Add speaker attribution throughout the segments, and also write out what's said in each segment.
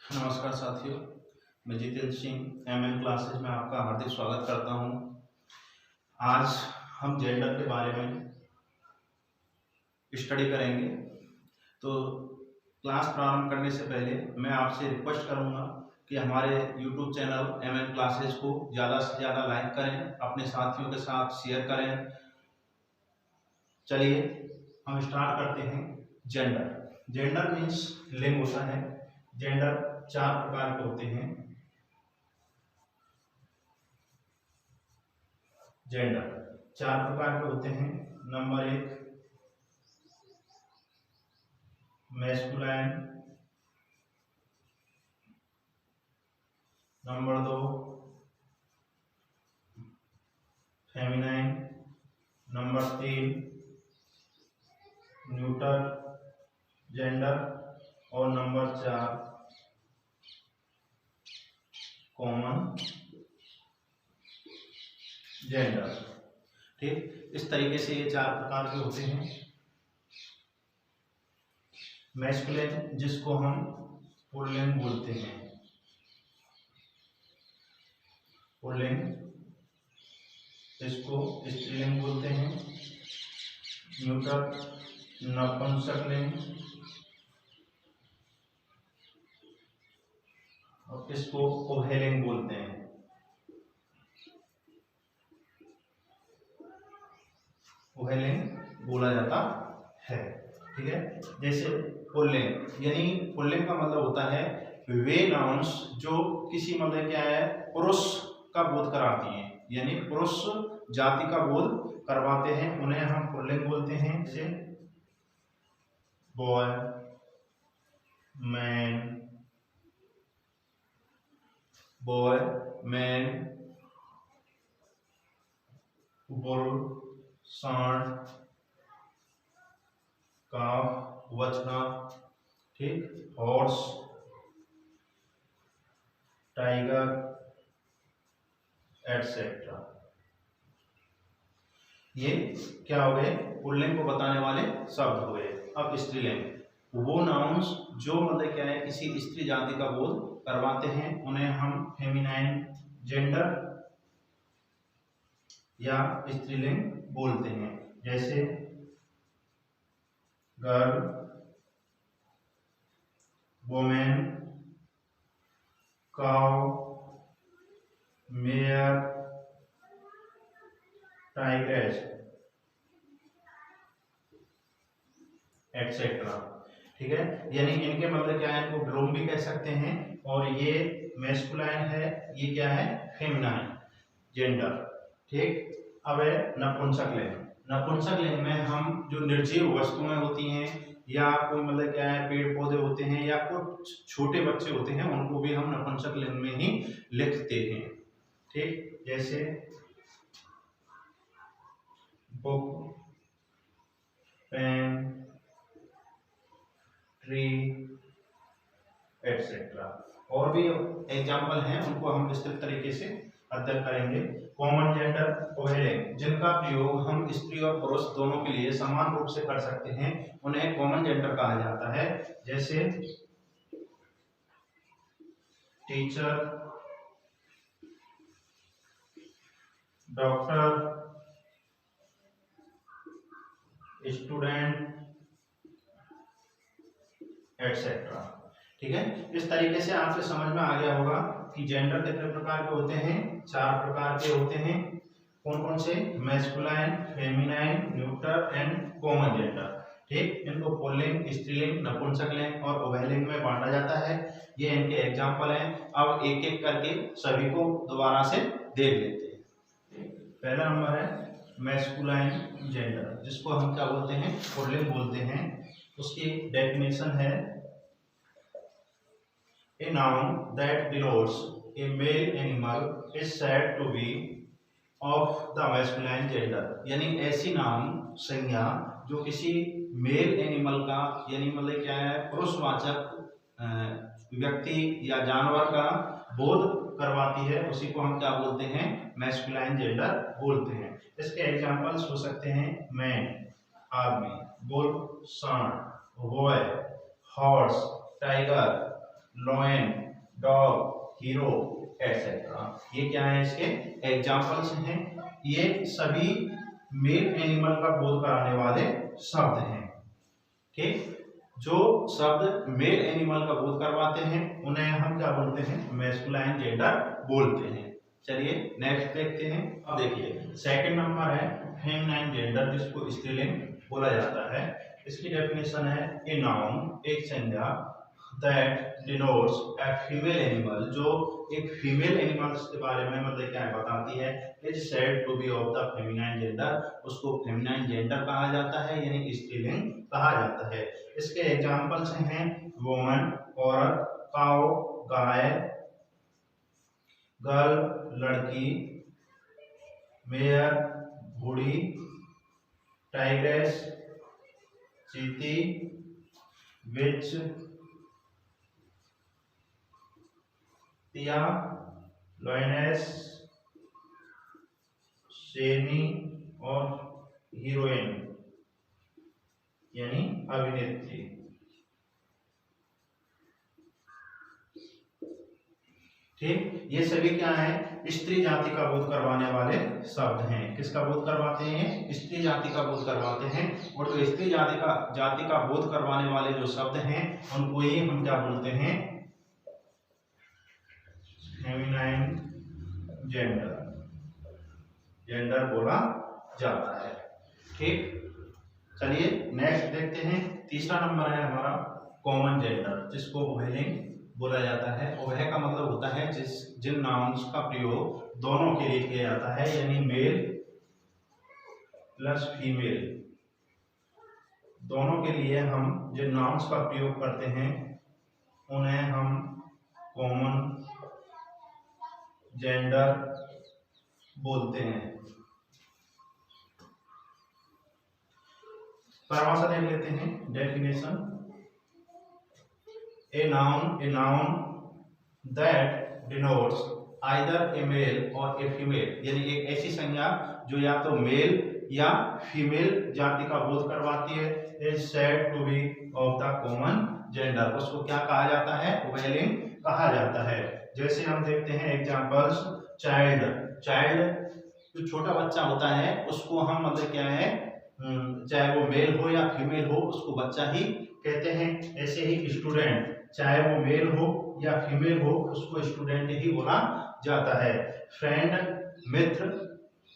Speaker 1: नमस्कार साथियों, मैं जितेंद्र सिंह एमएन क्लासेज में आपका हार्दिक स्वागत करता हूं। आज हम जेंडर के बारे में स्टडी करेंगे। तो क्लास प्रारंभ करने से पहले मैं आपसे रिक्वेस्ट करूंगा कि हमारे YouTube चैनल एमएन क्लासेज को ज़्यादा से ज़्यादा लाइक करें, अपने साथियों के साथ शेयर करें। चलिए हम स्टार्ट करते हैं। जेंडर मीन्स लिंग होता है। जेंडर 4 प्रकार के होते हैं। जेंडर 4 प्रकार के होते हैं। Number 1 masculine, number 2 feminine, number 3 neuter gender और नंबर 4 कॉमन जेंडर। ठीक, इस तरीके से ये 4 प्रकार के होते हैं। मैस्कुलिन जिसको हम पुल्लिंग बोलते हैं, पुल्लिंग इसको स्त्रीलिंग बोलते हैं। न्यूटर नपुंसकलिंग और इसको उभयलिंग बोलते हैं। उभयलिंग बोला जाता है। ठीक है, जैसे पुल्लिंग, यानी पुल्लिंग का मतलब होता है वे नाउन्स जो किसी मतलब क्या है पुरुष का बोध कराती हैं, यानी पुरुष जाति का बोध करवाते हैं, उन्हें हम पुल्लिंग बोलते हैं। जैसे boy, man, boy, man, bull, सांड, काफ, बछड़ा, ठीक, हॉर्स, टाइगर एटसेट्रा। ये क्या हो गए? पुल्लिंग को बताने वाले शब्द हो गए। अब स्त्रीलिंग, वो नाउन्स जो मतलब क्या है किसी स्त्री जाति का बोध करवाते हैं, उन्हें हम फेमिनाइन जेंडर या स्त्रीलिंग बोलते हैं। जैसे girl, women, cow, mayor, tigress etcetera. ठीक है, यानी इनके मतलब क्या है, इनको ब्लोम भी कह सकते हैं। और ये मैस्कुलाइन है, ये क्या है फेमिनाइन जेंडर। ठीक, अब है नपुंसक लिंग। नपुंसक लिंग में हम जो निर्जीव वस्तुएं होती हैं या कोई मतलब क्या है पेड़ पौधे होते हैं या कुछ छोटे बच्चे होते हैं, उनको भी हम नपुंसक लिंग में ही लिखते हैं। ठीक, जैसे बुक, पेन, ट्री एटसेट्रा। और भी एग्जाम्पल हैं, उनको हम विस्तृत तरीके से अध्ययन करेंगे। कॉमन जेंडर उभयलिंग, जिनका प्रयोग हम स्त्री और पुरुष दोनों के लिए समान रूप से कर सकते हैं, उन्हें कॉमन जेंडर कहा जाता है। जैसे टीचर, डॉक्टर, स्टूडेंट एटसेट्रा। ठीक है, इस तरीके से आपसे समझ में आ गया होगा कि जेंडर कितने प्रकार के होते हैं? 4 प्रकार के होते हैं। कौन कौन से? Masculine, feminine, neuter and common gender. ठीक, इनको पुल्लिंग, स्त्रीलिंग, नपुंसकलिंग और उभयलिंग में बांटा जाता है। ये इनके एग्जाम्पल हैं। अब एक एक करके सभी को दोबारा से देख लेते हैं। पहला नंबर है मैस्कुलाइन जेंडर, जिसको हम क्या बोलते हैं? पुल्लिंग बोलते हैं। उसकी डेफिनेशन है a noun that denotes a male animal is said to be of the masculine gender। यानी ऐसी नाउन संज्ञा जो किसी मेल एनिमल का, यानी मतलब क्या है पुरुषवाचक व्यक्ति या जानवर का बोध करवाती है, उसी को हम क्या बोलते हैं? मैस्कुलाइन जेंडर बोलते हैं। इसके एग्जांपल्स हो सकते हैं मैन आदमी, बुल सांड, boy horse, tiger lion, dog, hero etcetera. ये क्या है, इसके एग्जाम्पल्स हैं। ये सभी मेल एनिमल का बोध कराने वाले शब्द हैं। ठीक, जो शब्द मेल एनिमल का बोध करवाते हैं उन्हें हम क्या बोलते हैं, मैस्कुलाइन जेंडर बोलते हैं। चलिए नेक्स्ट देखते हैं। अब देखिए सेकंड नंबर है फेमिनाइन जेंडर, जिसको स्त्रीलिंग बोला जाता है। इसकी डेफिनेशन है ए नाउन, एक संज्ञा that denotes a female animal, जो एक फीमेल एनिमल्स के बारे में मतलब क्या बताती है, is said to be of the feminine gender, उसको फेमिनाइन जेंडर कहा जाता है, यानी स्त्रीलिंग कहा जाता है। इसके एग्जांपल्स हैं वुमन, औरत, काउ, गाय, गर्ल, लड़की, मेयर, घोड़ी, टाइग्रेस, चींटी, विच, तिया, लॉयनेस, शेरनी और हीरोइन यानी अभिनेत्री। ठीक, ये सभी क्या है, स्त्री जाति का बोध करवाने वाले शब्द हैं। किसका बोध करवाते हैं, स्त्री जाति का बोध करवाते हैं। और जो स्त्री जाति का बोध करवाने वाले जो शब्द हैं उनको ही हम क्या बोलते हैं, फेमिनाइन जेंडर बोला जाता है। ठीक, चलिए नेक्स्ट देखते हैं। तीसरा नंबर है हमारा कॉमन जेंडर, जिसको उभयलिंग बोला जाता है। उभय का मतलब होता है जिन नाउन्स का प्रयोग दोनों के लिए किया जाता है, यानी मेल प्लस फीमेल, दोनों के लिए हम जिन नाउन्स का प्रयोग करते हैं उन्हें हम कॉमन जेंडर बोलते हैं। परिभाषा देख लेते हैं, definition. A noun that denotes either a male or a female, यानी एक ऐसी संज्ञा जो या तो मेल या फीमेल जाति का बोध करवाती है, is said to be of the common gender, उसको क्या कहा जाता है, उभयलिंग कहा जाता है। जैसे हम देखते हैं एग्जांपल्स, चाइल्ड जो छोटा बच्चा होता है उसको हम मतलब क्या है, चाहे वो मेल हो या फीमेल हो उसको बच्चा ही कहते हैं। ऐसे ही स्टूडेंट, चाहे वो मेल हो या फीमेल हो उसको स्टूडेंट ही बोला जाता है। फ्रेंड, मित्र,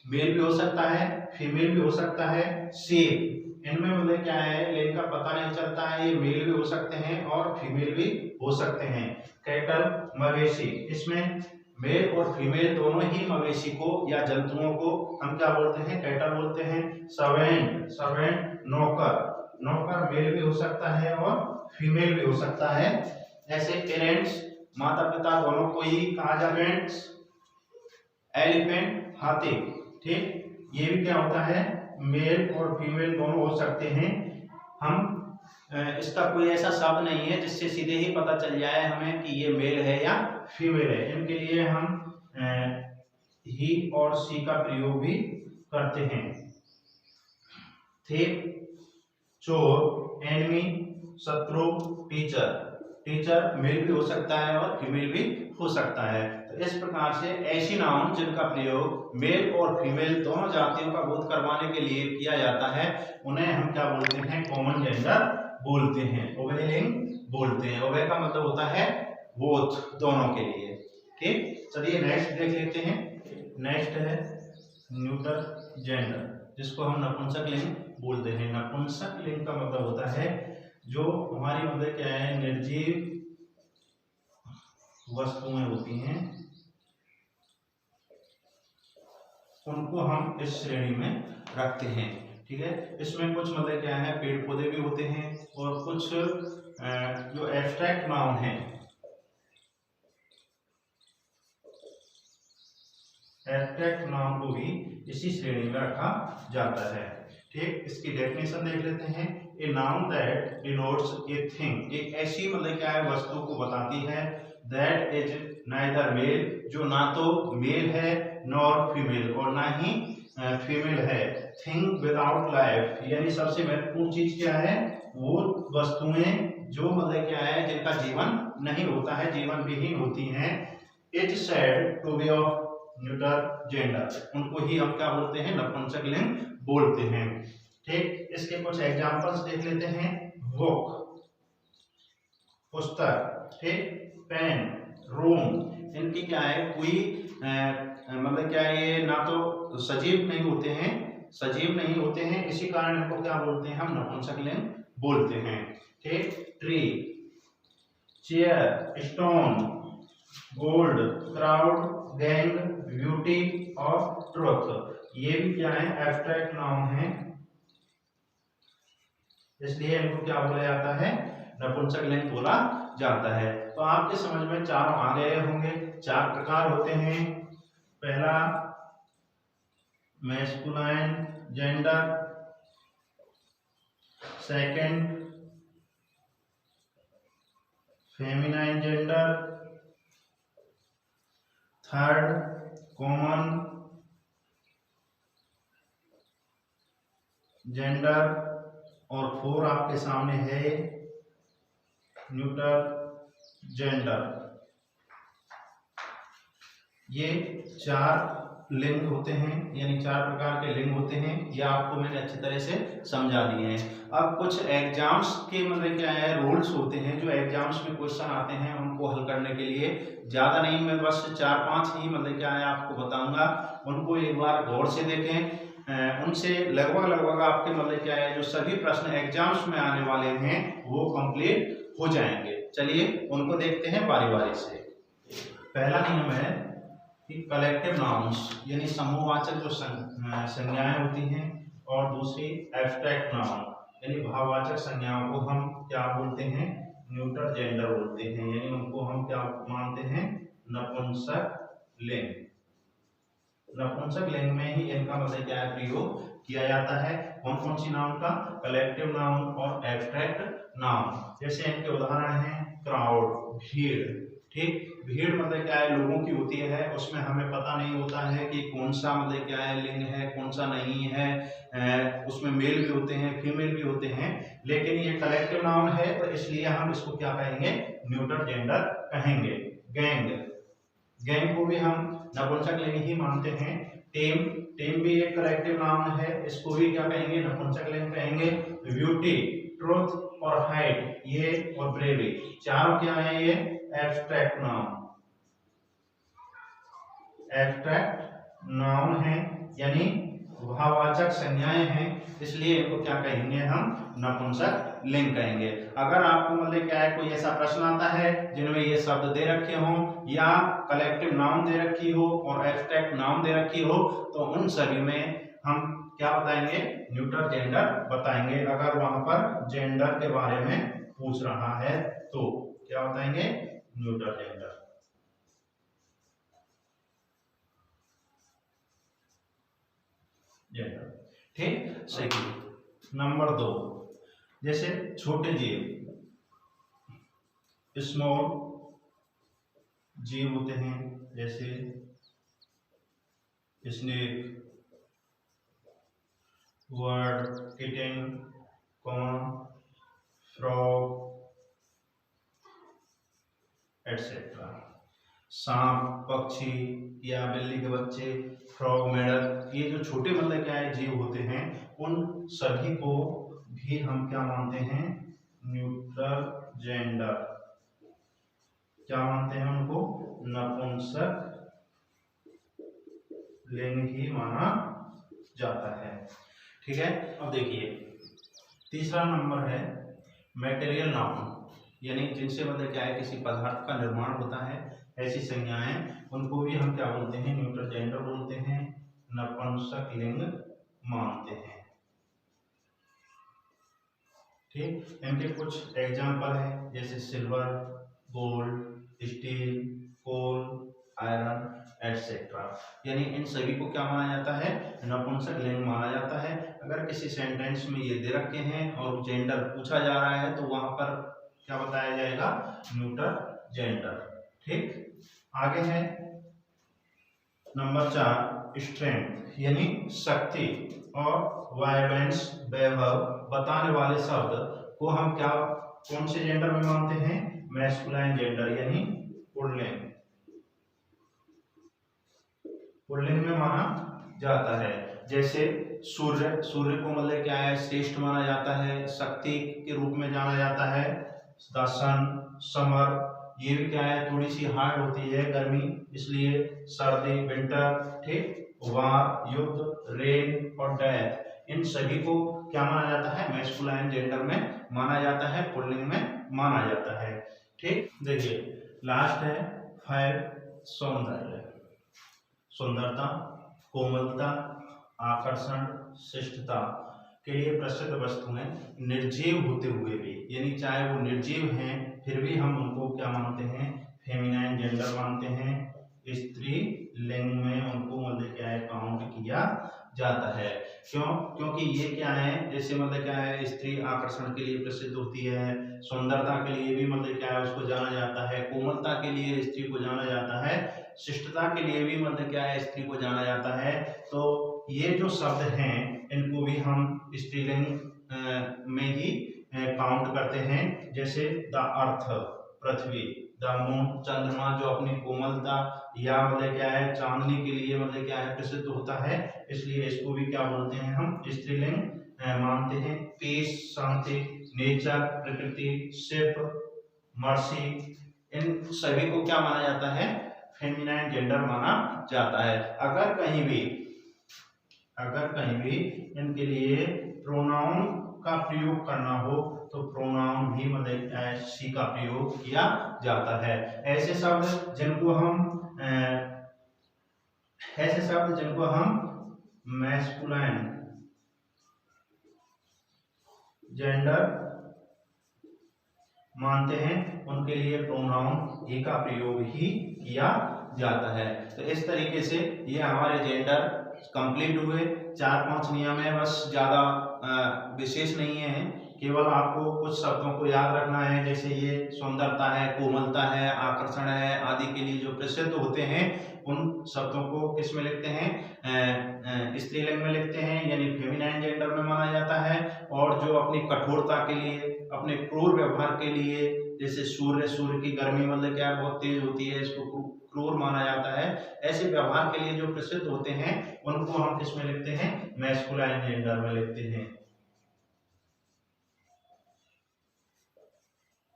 Speaker 1: मेल भी हो सकता है फीमेल भी हो सकता है। शेप, इनमें मतलब क्या है, लिंग का पता नहीं चलता है, ये मेल भी हो सकते हैं और फीमेल भी हो सकते हैं। कैटल, मवेशी, इसमें मेल और फीमेल दोनों ही मवेशी को या जंतुओं को हम क्या बोलते हैं, कैटल बोलते हैं। सर्वेंट, नौकर मेल भी हो सकता है और फीमेल भी हो सकता है। ऐसे पेरेंट्स, माता पिता दोनों को ही कहा जाता है। एलिफेंट, हाथी। ठीक, ये भी क्या होता है, मेल और फीमेल दोनों हो सकते हैं। हम इसका कोई ऐसा शब्द नहीं है जिससे सीधे ही पता चल जाए हमें कि ये मेल है या फीमेल है। इनके लिए हम ही और सी का प्रयोग भी करते हैं। थिप, चोर, एनिमी, शत्रु, टीचर मेल भी हो सकता है और फीमेल भी हो सकता है। तो इस प्रकार से ऐसी नाउन जिनका प्रयोग मेल और फीमेल दोनों जातियों का बोध करवाने के लिए किया जाता है उन्हें हम क्या बोलते हैं, कॉमन जेंडर बोलते हैं, उभयलिंग बोलते हैं। उभय का मतलब होता है बोथ, दोनों के लिए। ठीक, चलिए नेक्स्ट देख लेते हैं। नेक्स्ट है न्यूटर जेंडर, जिसको हम नपुंसक लिंग बोलते हैं। नपुंसक लिंग का मतलब होता है जो हमारी मतलब क्या है, निर्जीव वस्तुएं होती हैं उनको हम इस श्रेणी में रखते हैं। ठीक है, इसमें कुछ मतलब क्या है, पेड़ पौधे भी होते हैं और कुछ जो एब्स्ट्रैक्ट नाउन है, एब्स्ट्रैक्ट नाउन को भी इसी श्रेणी में रखा जाता है। ठीक, इसकी डेफिनेशन देख लेते हैं। ए noun that denotes a thing, एक ऐसी मतलब क्या है वस्तु को बताती है, दैट इज नाइदर मेल, जो ना तो मेल है नॉर फीमेल और ना ही फीमेल है। थिंग विदाउट लाइफ, यानी सबसे महत्वपूर्ण चीज क्या है, वो वस्तुएं जो मतलब क्या है जिनका जीवन नहीं होता है, जीवन विहीन होती हैं, is said to be of neuter gender, उनको ही हम क्या बोलते हैं, नपुंसक लिंग बोलते हैं। ठीक, इसके कुछ एग्जांपल्स देख लेते हैं। बुक पुस्तक, ठीक, पेन, रूम, इनकी क्या है कोई मतलब क्या है ये ना तो सजीव नहीं होते हैं, सजीव नहीं होते हैं, इसी कारण इनको क्या बोलते हैं, हम नपुंसक लिंग बोलते हैं। ठीक, tree, chair, stone, gold, crowd, gang, beauty और ट्रुथ, ये भी क्या है एब्स्ट्रैक्ट नाउन है, इसलिए इनको क्या बोला जाता है, नपुंसक लिंग बोला जाता है। तो आपके समझ में चारों आ गए होंगे। चार प्रकार होते हैं। पहला masculine gender, second feminine gender, third common gender और फोर आपके सामने है न्यूटर जेंडर। ये चार लिंग होते हैं, यानी चार प्रकार के लिंग होते हैं, ये आपको मैंने अच्छी तरह से समझा दिए हैं। अब कुछ एग्जाम्स के मतलब क्या है रूल्स होते हैं, जो एग्जाम्स में क्वेश्चन आते हैं उनको हल करने के लिए, ज़्यादा नहीं, मैं बस 4-5 ही मतलब क्या है आपको बताऊंगा, उनको एक बार गौर से देखें। उनसे लगभग आपके मतलब क्या है जो सभी प्रश्न एग्जाम्स में आने वाले हैं वो कंप्लीट हो जाएंगे। चलिए उनको देखते हैं बारी बारी से। पहला नियम है कि कलेक्टिव नाउन्स यानी समूहवाचक जो संज्ञाएं होती हैं, और दूसरी एब्स्ट्रैक्ट नाउन यानी भाववाचक संज्ञाओं को हम क्या बोलते हैं, न्यूटर जेंडर बोलते हैं, यानी उनको हम क्या मानते हैं, नपुंसक लिंग। नपुंसक लिंग में ही इनका मतलब क्या है प्रयोग किया जाता है। कौन कौन सी नाउन का, कलेक्टिव नाउन और एब्स्ट्रैक्ट नाउन। जैसे इनके उदाहरण हैं क्राउड, भीड़, ठीक, भीड़ मतलब क्या है लोगों की होती है, उसमें हमें पता नहीं होता है कि कौन सा मतलब क्या है लिंग है कौन सा नहीं है, उसमें मेल भी होते हैं फीमेल भी होते हैं, लेकिन ये कलेक्टिव नाउन है तो इसलिए हम इसको क्या कहेंगे, न्यूटर जेंडर कहेंगे। गैंग, गैंग को भी हम नपुंसक लिंग ही मानते हैं। टीम, टीम भी एक कलेक्टिव नाउन है, इसको भी क्या कहेंगे, नपुंसक लिंग कहेंगे। ब्यूटी, ट्रुथ और हाइट ये और ब्रेवी चारों क्या है, ये एब्स्ट्रैक्ट नाउन, एब्स्ट्रैक्ट नाउन है, यानी भाववाचक संज्ञाएं हैं, इसलिए इनको क्या कहेंगे, हम नपुंसक लिंग कहेंगे। अगर आपको मतलब क्या है कोई ऐसा प्रश्न आता है जिनमें ये शब्द दे रखे हो या कलेक्टिव नाउन दे रखी हो और एब्स्ट्रैक्ट नाउन दे रखी हो, तो उन सभी में हम क्या बताएंगे, न्यूटर जेंडर बताएंगे। अगर वहां पर जेंडर के बारे में पूछ रहा है तो क्या बताएंगे, न्यूटर जेंडर। ठीक, सही। नंबर 2, जैसे छोटे जीव, स्मॉल जीव होते हैं, जैसे snake, word, kitten, corn, frog etcetera. सांप, पक्षी या बिल्ली के बच्चे, फ्रॉग, मेढक, ये जो छोटे मतलब क्या है जीव होते हैं, उन सभी को भी हम क्या मानते हैं, न्यूटर जेंडर। क्या मानते हैं उनको, नपुंसक लिंग ही माना जाता है। ठीक है, अब देखिए तीसरा नंबर है मटेरियल नाउन, यानी जिनसे मतलब क्या है किसी पदार्थ का निर्माण होता है, ऐसी संज्ञाएं, उनको भी हम क्या बोलते हैं, न्यूटर जेंडर बोलते हैं, नपुंसक लिंग मानते हैं। ठीक, इनके कुछ एग्जाम्पल है, जैसे सिल्वर, गोल्ड, स्टील, कोल, आयरन एटसेट्रा, यानी इन सभी को क्या माना जाता है, नपुंसक लिंग माना जाता है। अगर किसी सेंटेंस में ये दे रखे हैं और जेंडर पूछा जा रहा है तो वहां पर क्या बताया जाएगा, न्यूटर जेंडर। ठीक, आगे है नंबर 4 स्ट्रेंथ, यानी शक्ति और वायलेंस, वैभव बताने वाले शब्द को हम क्या कौन से जेंडर में मानते हैं? मैस्कुलाइन जेंडर यानी पुल्लिंग, पुल्लिंग में माना जाता है। जैसे सूर्य, सूर्य को मतलब क्या है? श्रेष्ठ माना जाता है, शक्ति के रूप में जाना जाता है। द सन, समर, ये भी क्या है? थोड़ी सी हार्ड होती है गर्मी, इसलिए सर्दी, विंटर, ठीक, वार, युद्ध, रेन और डेथ, इन सभी को क्या माना जाता है? मैस्कुलाइन जेंडर में माना जाता है, पुल्लिंग में माना जाता है। ठीक, देखिए लास्ट है 5 सौंदर्य, सुंदरता, कोमलता, आकर्षण, शिष्टता के लिए प्रसिद्ध वस्तुएं निर्जीव होते हुए भी, यानी चाहे वो निर्जीव हैं फिर भी हम उनको क्या मानते हैं? फेमिनाइन जेंडर मानते हैं। स्त्री लिंग में उनको मतलब क्या है? काउंट किया जाता है। क्यों? क्योंकि ये क्या है? जैसे मतलब क्या है? स्त्री आकर्षण के लिए प्रसिद्ध होती है, सुंदरता के लिए भी मतलब क्या है? उसको जाना जाता है, कोमलता के लिए स्त्री को जाना जाता है, शिष्टता के लिए भी मतलब क्या है? स्त्री को जाना जाता है। तो ये जो शब्द हैं इनको भी हम स्त्रीलिंग में ही काउंट करते हैं। जैसे the earth, Prithvi, the moon, चंद्रमा जो अपनी कोमलता या मतलब क्या है? चांदनी के लिए मतलब क्या है? प्रसिद्ध होता है, इसलिए इसको भी क्या बोलते हैं? हम स्त्रीलिंग मानते हैं। पीस, शांति, नेचर, प्रकृति, शिप, मर्सी, इन सभी को क्या माना जाता है? फेमिनाइन जेंडर माना जाता है। अगर कहीं भी इनके लिए प्रोनाउन का प्रयोग करना हो तो प्रोनाउन भी मतलब सी का प्रयोग किया जाता है। ऐसे शब्द जिनको हम मैस्कुलाइन जेंडर मानते हैं उनके लिए प्रोनाउन ही का प्रयोग ही किया जाता है। तो इस तरीके से ये हमारे जेंडर कंप्लीट हुए। 4-5 नियम है, बस ज्यादा विशेष नहीं है, केवल आपको कुछ शब्दों को याद रखना है। जैसे ये सुंदरता है, कोमलता है, आकर्षण है आदि के लिए जो प्रसिद्ध होते हैं उन शब्दों को किस में लिखते हैं? स्त्रीलिंग में लिखते हैं, यानी फेमिनाइन जेंडर में माना जाता है। और जो अपनी कठोरता के लिए, अपने क्रूर व्यवहार के लिए, जैसे सूर्य की गर्मी मतलब क्या है? बहुत तेज होती है, इसको क्रूर माना जाता है। ऐसे व्यवहार के लिए जो प्रसिद्ध होते हैं उनको हम किस में लिखते हैं? मैस्कुलाइन जेंडर में लिखते हैं।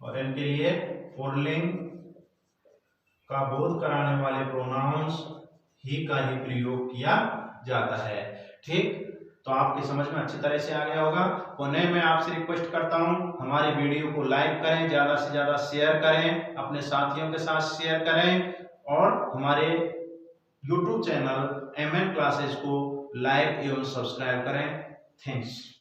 Speaker 1: और इनके लिए पुल्लिंग का बोध कराने वाले प्रोनाउंस ही का ही प्रयोग किया जाता है। ठीक, तो आपकी समझ में अच्छी तरह से आ गया होगा। पुनः मैं आपसे रिक्वेस्ट करता हूं, हमारे वीडियो को लाइक करें, ज्यादा से ज्यादा शेयर करें, अपने साथियों के साथ शेयर करें और हमारे YouTube चैनल MN क्लासेस को लाइक एवं सब्सक्राइब करें। थैंक्स।